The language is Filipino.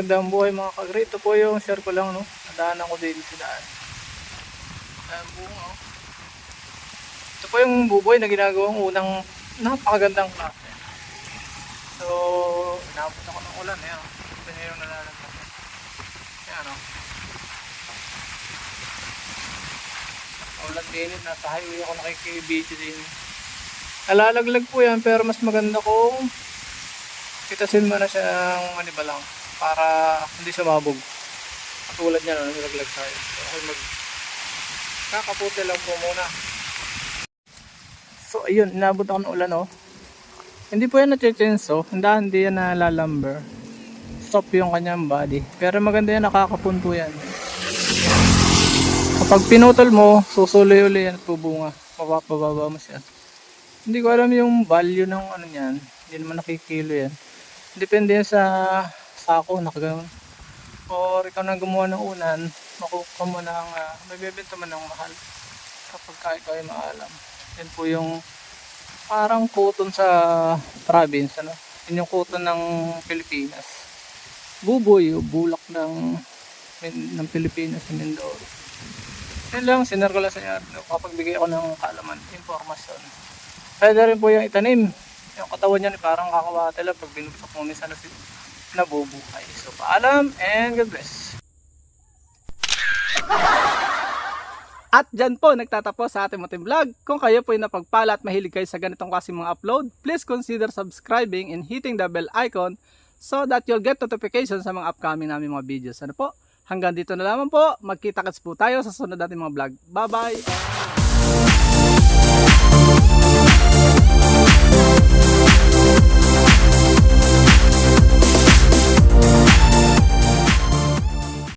magandang buhay mga kagre. Ito po yung share ko lang, no. Nadaanan ko din sa daan. Ayan bunga, oh. Ito po yung buboy na ginagawang unang napakagandang klase. So, inabot ako ng ulan. Ayan, ito niya yung nalalagyan. Ayan, oh. Ulan din, nasa highway ako nakikibiti din. Nalalaglag po yan, pero mas maganda kung kitasin mo na siya ng maniba lang para hindi sumabog. Katulad niya, no, nalaglag tayo. So, ako kakaputi lang po muna. So, ayun, inabot ako ng ulan, oh. Hindi po yan na-chenso, hindi yan nalalamber. Soft yung kanyang body. Pero maganda yan, nakakapunto yan. Kapag pinutol mo, susuloy uli yan at bubunga. Mapapababa mo siya. Hindi ko alam yung value ng ano yan. Hindi naman nakikilo yan. Depende yan sa sako, nakaganoon. Or ikaw na gumawa ng unan, makukuha mo ng, may bibenta mo ng mahal. Kapag ikaw ay maalam. Yan po yung parang cotton sa province, ano? Yan yung cotton ng Pilipinas. Buboy, bulak ng Pilipinas sa Mindoro. Yan lang, sinare ko lang sa inyo. Kapagbigay ako ng kaalaman, informasyon. Pwede rin po yung itanim. Yung katawan niya parang kakawate lang pag binubsok mo minsan nabubuhay. So paalam and God bless. At dyan po nagtatapos sa ating munting vlog. Kung kayo po ay napagpala at mahilig kayo sa ganitong klaseng mga upload, please consider subscribing and hitting the bell icon so that you'll get notifications sa mga upcoming namin mga videos. Ano po? Hanggang dito na lamang po. Magkita-kits po tayo sa sunod nating mga vlog. Bye bye!